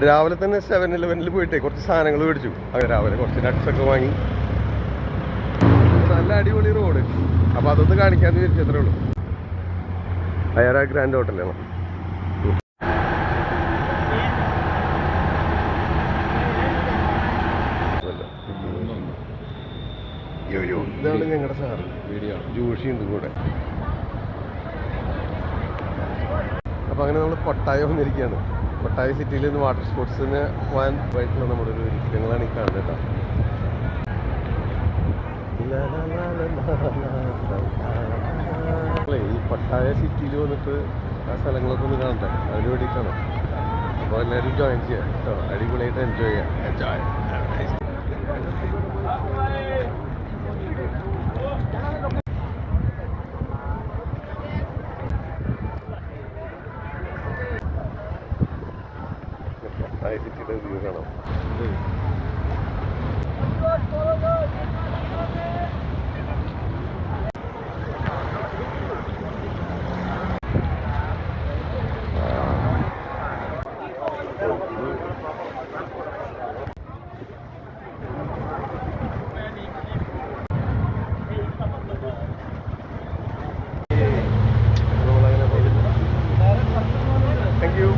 രാവിലെ തന്നെ 7-11 പോയിട്ടേ കുറച്ച് സാധനങ്ങൾ മേടിച്ചു. അങ്ങനെ രാവിലെ കുറച്ച് നട്ട്സൊക്കെ വാങ്ങി. നല്ല അടിപൊളി റോഡ്. അപ്പോൾ അതൊന്ന് കാണിക്കാമെന്ന് വിചാരിച്ചത്രേ ഉള്ളൂ. അയറ ഗ്രാൻഡ് ഹോട്ടലാണ്. ഇതാണ് ഞങ്ങളുടെ സാറ് ജോഷി ഉണ്ട് കൂടെ. അപ്പോൾ അങ്ങനെ നമ്മൾ കൊട്ടായ വന്നിരിക്കുകയാണ്. കൊട്ടായ സിറ്റിയിൽ നിന്ന് വാട്ടർ സ്പോർട്സിന് പോകാൻ പോയിട്ടുള്ള നമ്മുടെ ഒരു ഇരിക്കങ്ങളാണ് ഈ കാണുന്നത് കേട്ടോ. ഈ കൊട്ടായ സിറ്റിയിൽ വന്നിട്ട് ആ സ്ഥലങ്ങളൊക്കെ ഒന്ന് കാണട്ടെ, അതിന് വേണ്ടിയിട്ടാണ്. അപ്പോൾ എല്ലാവരും ജോയിൻ ചെയ്യാം കേട്ടോ. അടിപൊളിയായിട്ട് എൻജോയ് ചെയ്യാം. എൻജോയ് സിറ്റിയുടെ വ്യൂ കാണാം. Thank you.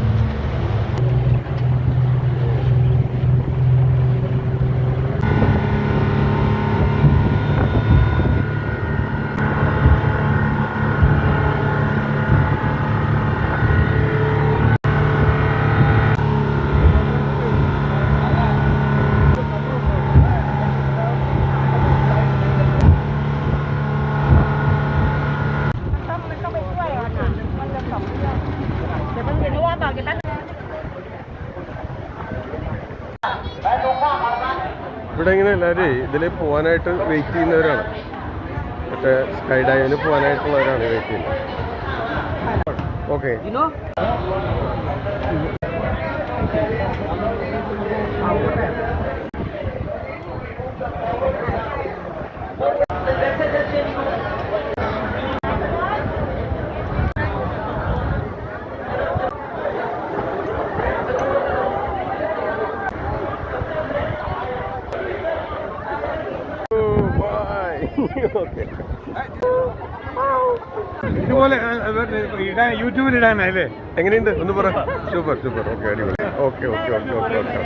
ഇവിടെ ഇങ്ങനെ എല്ലാവരും ഇതിൽ പോകാനായിട്ട് വെയിറ്റ് ചെയ്യുന്നവരാണ്. മറ്റേ സ്കൈ ഡൈവിന് പോകാനായിട്ടുള്ളവരാണ് വെയിറ്റ് ചെയ്യുന്നത്. ഓക്കെ, ഇതുപോലെ യൂട്യൂബിൽ ഇടാനല്ലേ? എങ്ങനെയുണ്ട് ഒന്ന് പറ. Super super. ഓക്കെ, അടിപൊളി. Okay okay okay okay okay.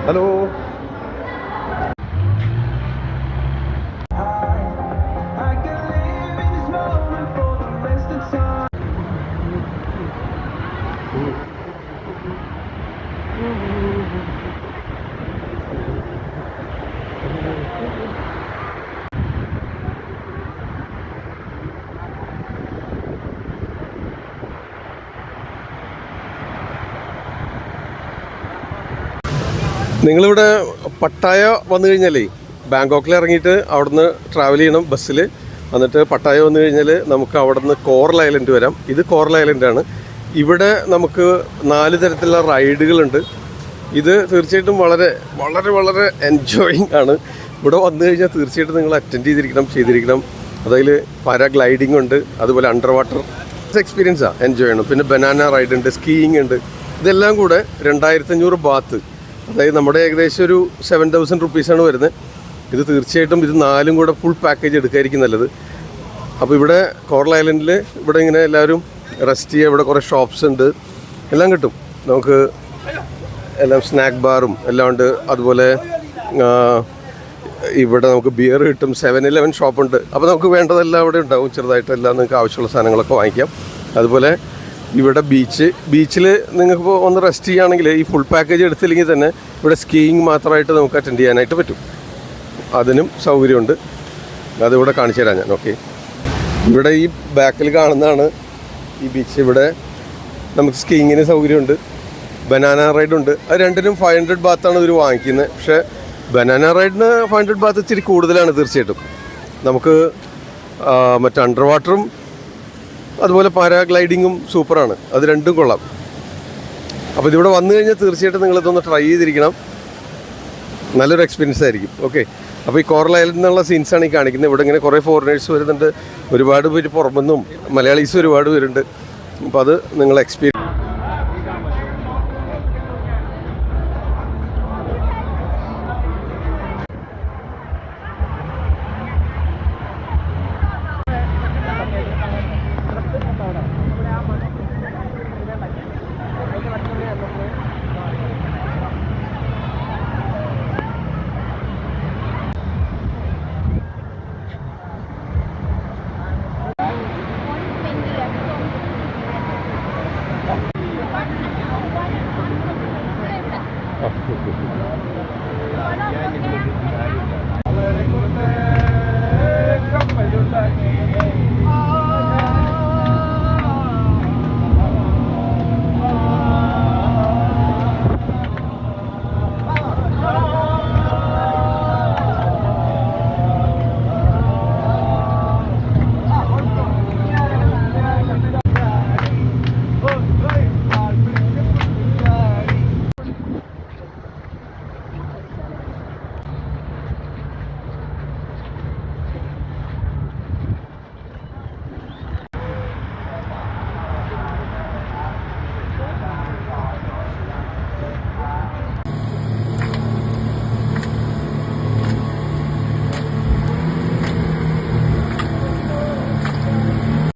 Hello. നിങ്ങളിവിടെ പട്ടായ വന്നു കഴിഞ്ഞാലേ ബാങ്കോക്കിൽ ഇറങ്ങിയിട്ട് അവിടുന്ന് ട്രാവൽ ചെയ്യണം ബസ്സിൽ. എന്നിട്ട് പട്ടായ വന്നു കഴിഞ്ഞാൽ നമുക്ക് അവിടെ നിന്ന് കോറൽ ഐലൻഡ് വരാം. ഇത് കോറൽ ഐലൻഡാണ്. ഇവിടെ നമുക്ക് 4 തരത്തിലുള്ള റൈഡുകളുണ്ട്. ഇത് തീർച്ചയായിട്ടും വളരെ വളരെ വളരെ എൻജോയിങ് ആണ്. ഇവിടെ വന്നു കഴിഞ്ഞാൽ തീർച്ചയായിട്ടും നിങ്ങൾ അറ്റൻഡ് ചെയ്തിരിക്കണം. അതായത് പാരാഗ്ലൈഡിംഗ് ഉണ്ട്, അതുപോലെ അണ്ടർ വാട്ടർ എക്സ്പീരിയൻസാണ്, എൻജോയ് ചെയ്യണം. പിന്നെ ബനാന റൈഡ് ഉണ്ട്, സ്കീയിങ് ഉണ്ട്. ഇതെല്ലാം കൂടെ 2500 ബാത്ത്, അതായത് നമ്മുടെ ഏകദേശം ഒരു 7000 റുപ്പീസാണ് വരുന്നത്. ഇത് തീർച്ചയായിട്ടും ഇത് 4ഉം കൂടെ ഫുൾ പാക്കേജ് എടുക്കായിരിക്കും നല്ലത്. അപ്പോൾ ഇവിടെ കോറൽ ഐലൻഡിൽ ഇവിടെ ഇങ്ങനെ എല്ലാവരും റെസ്റ്റ് ചെയ്യുക. ഇവിടെ കുറേ ഷോപ്സ് ഉണ്ട്, എല്ലാം കിട്ടും നമുക്ക്. എല്ലാം സ്നാക്ക് ബാറും എല്ലാം ഉണ്ട്. അതുപോലെ ഇവിടെ നമുക്ക് ബിയർ കിട്ടും. 7-Eleven ഷോപ്പുണ്ട്. അപ്പോൾ നമുക്ക് വേണ്ടതെല്ലാം ഇവിടെ ഉണ്ടാവും. ചെറുതായിട്ടെല്ലാം നിങ്ങൾക്ക് ആവശ്യമുള്ള സാധനങ്ങളൊക്കെ വാങ്ങിക്കാം. അതുപോലെ ഇവിടെ ബീച്ചിൽ നിങ്ങൾക്ക് ഒന്ന് റെസ്റ്റ് ചെയ്യുകയാണെങ്കിൽ ഈ ഫുൾ പാക്കേജ് എടുത്തില്ലെങ്കിൽ തന്നെ ഇവിടെ സ്കീയിങ് മാത്രമായിട്ട് നമുക്ക് അറ്റൻഡ് ചെയ്യാനായിട്ട് പറ്റും. അതിനും സൗകര്യമുണ്ട്. അതിവിടെ കാണിച്ചു തരാം ഞാൻ. ഓക്കെ, ഇവിടെ ഈ ബാക്കിൽ കാണുന്നതാണ് ഈ ബീച്ച്. ഇവിടെ നമുക്ക് സ്കീയിങ്ങിന് സൗകര്യമുണ്ട്. ബനാന റൈഡുണ്ട്. അത് രണ്ടിനും 500 ബാത്താണ് ഇവർ വാങ്ങിക്കുന്നത്. പക്ഷേ ബനാന റൈഡിന് 500 ബാത്ത് ഇച്ചിരി കൂടുതലാണ് തീർച്ചയായിട്ടും. നമുക്ക് മറ്റേ അണ്ടർ വാട്ടറും അതുപോലെ പാരാഗ്ലൈഡിങ്ങും സൂപ്പറാണ്. അത് രണ്ടും കൊള്ളാം. അപ്പോൾ ഇതിവിടെ വന്നു കഴിഞ്ഞാൽ തീർച്ചയായിട്ടും നിങ്ങളിതൊന്ന് ട്രൈ ചെയ്തിരിക്കണം. നല്ലൊരു എക്സ്പീരിയൻസ് ആയിരിക്കും. ഓക്കെ, അപ്പോൾ ഈ കോറൽ ഐലൻഡിൽ നിന്നുള്ള സീൻസാണ് ഈ കാണിക്കുന്നത്. ഇവിടെ ഇങ്ങനെ കുറേ ഫോറിനേഴ്സ് വരുന്നുണ്ട്. ഒരുപാട് പേര് പുറമെന്നും മലയാളീസ് ഒരുപാട് പേരുണ്ട്. അപ്പോൾ അത് നിങ്ങൾ